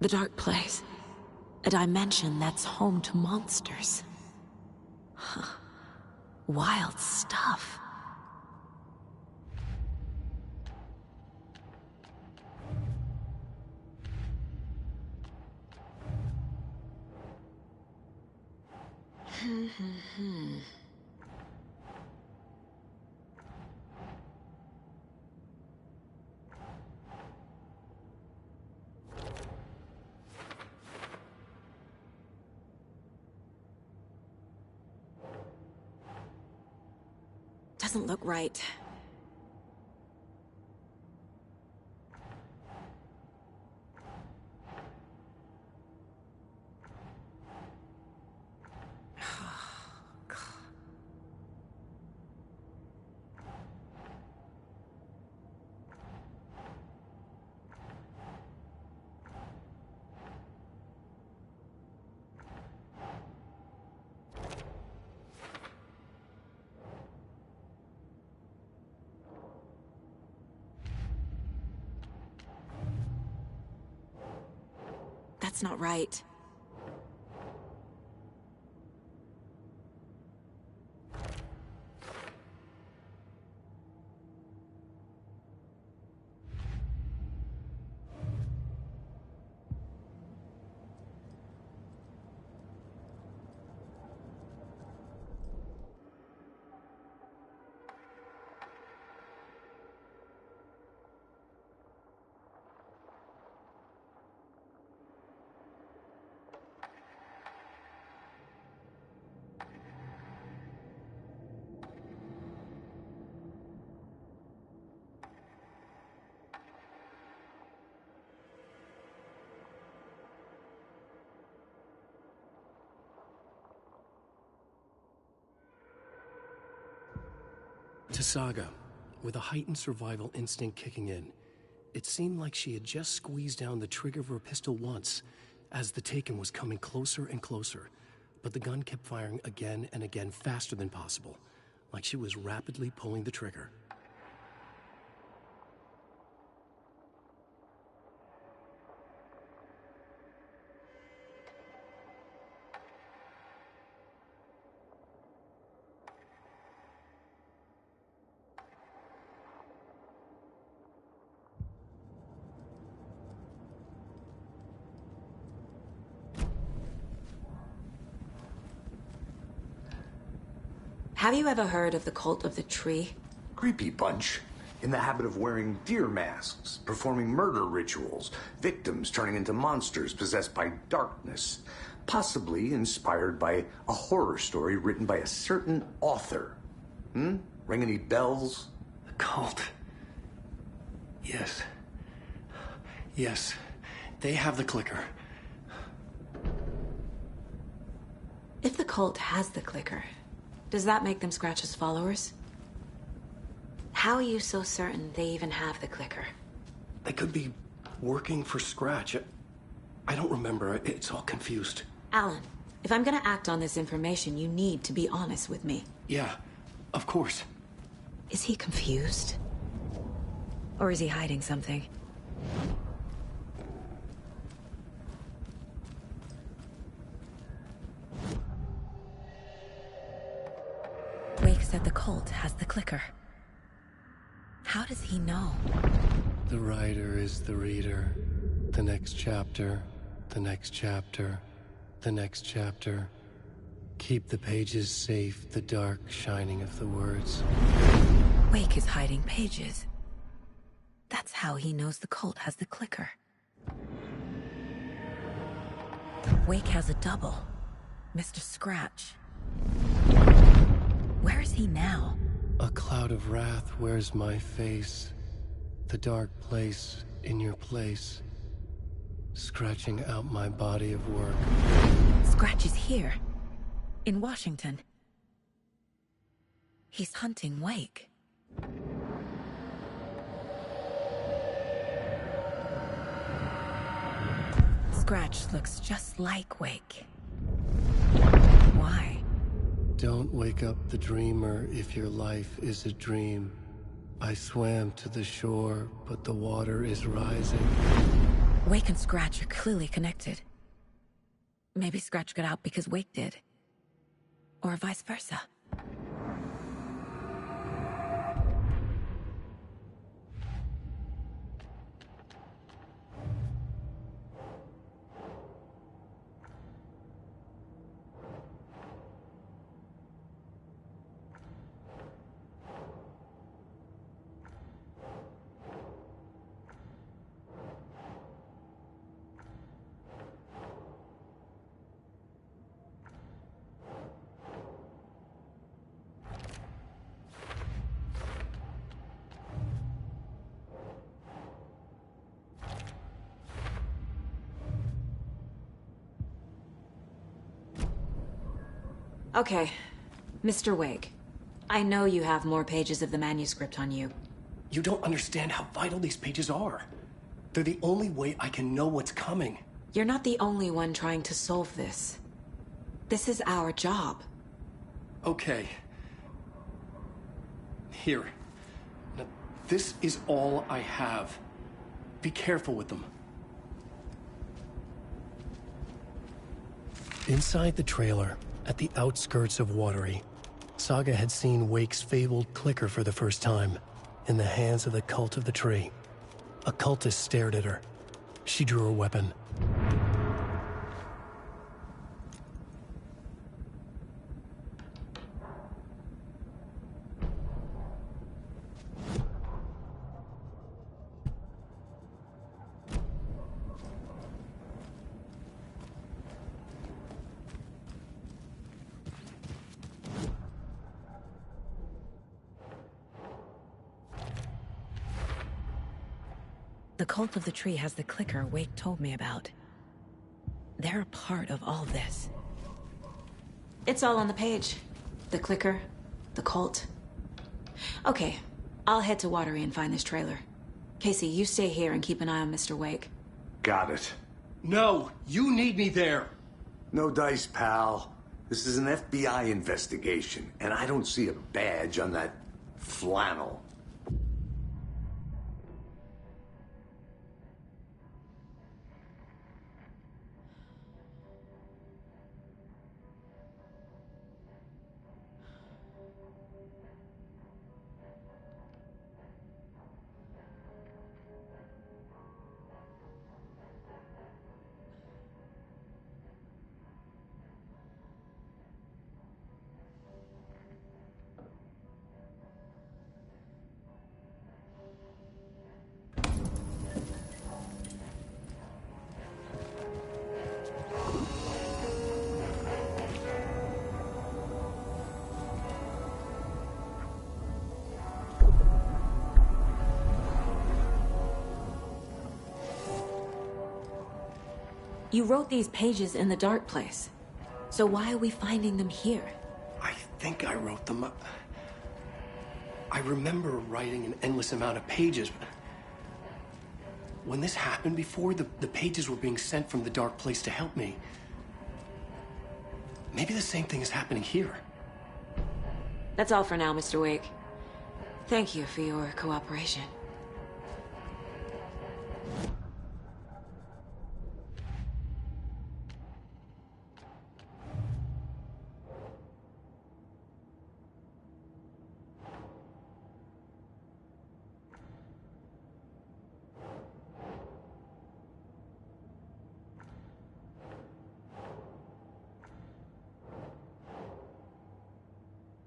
Speaker 8: The dark place. A dimension that's home to monsters. Huh. Wild stuff. Doesn't look right. That's not right.
Speaker 1: To Saga, with a heightened survival instinct kicking in, it seemed like she had just squeezed down the trigger of her pistol once, as the Taken was coming closer and closer, but the gun kept firing again and again faster than possible, like she was rapidly pulling the trigger.
Speaker 8: Have you ever heard of the Cult of the Tree?
Speaker 4: Creepy bunch. In the habit of wearing deer masks, performing murder rituals, victims turning into monsters possessed by darkness. Possibly inspired by a horror story written by a certain author. Ring any bells?
Speaker 1: The cult. Yes. Yes. They have the clicker.
Speaker 8: If the cult has the clicker, does that make them Scratch's followers? How are you so certain they even have the clicker?
Speaker 1: They could be working for Scratch. I don't remember. It's all confused.
Speaker 8: Alan, if I'm gonna act on this information, you need to be honest with me.
Speaker 1: Yeah, of course.
Speaker 8: Is he confused? Or is he hiding something?
Speaker 5: said the cult has the clicker. How does he know?
Speaker 1: The writer is the reader. The next chapter, the next chapter, the next chapter. Keep the pages safe, the dark shining of the words.
Speaker 5: Wake is hiding pages. That's how he knows the cult has the clicker. Wake has a double. Mr. Scratch. Where is he now?
Speaker 1: A cloud of wrath wears my face. The dark place in your place. Scratching out my body of work.
Speaker 5: Scratch is here. In Washington. He's hunting Wake. Scratch looks just like Wake. Why?
Speaker 1: Don't wake up the dreamer if your life is a dream. I swam to the shore, but the water is rising.
Speaker 5: Wake and Scratch are clearly connected. Maybe Scratch got out because Wake did. Or vice versa.
Speaker 8: Okay, Mr. Wake. I know you have more pages of the manuscript on you.
Speaker 1: You don't understand how vital these pages are. They're the only way I can know what's coming.
Speaker 8: You're not the only one trying to solve this. This is our job.
Speaker 1: Okay. Here. Now, this is all I have. Be careful with them. Inside the trailer, at the outskirts of Watery, Saga had seen Wake's fabled clicker for the first time, in the hands of the Cult of the Tree. A cultist stared at her. She drew her weapon.
Speaker 5: The Cult of the Tree has the clicker Wake told me about. They're a part of all this.
Speaker 8: It's all on the page. The clicker, the cult. Okay, I'll head to Watery and find this trailer. Casey, you stay here and keep an eye on Mr. Wake.
Speaker 4: Got it.
Speaker 1: No, you need me there.
Speaker 4: No dice, pal. This is an FBI investigation, and I don't see a badge on that flannel.
Speaker 8: You wrote these pages in the dark place. So why are we finding them here?
Speaker 1: I think I wrote them. I remember writing an endless amount of pages. When this happened before, the pages were being sent from the dark place to help me. Maybe the same thing is happening here.
Speaker 8: That's all for now, Mr. Wake. Thank you for your cooperation.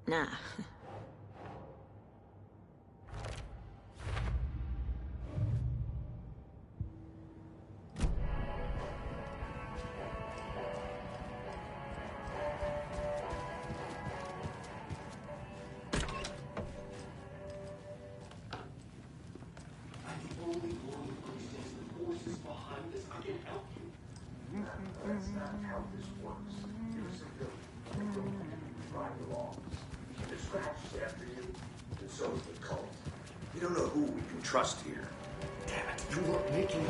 Speaker 11: Nah.
Speaker 4: You don't know who we can trust here.
Speaker 3: Damn it, you weren't making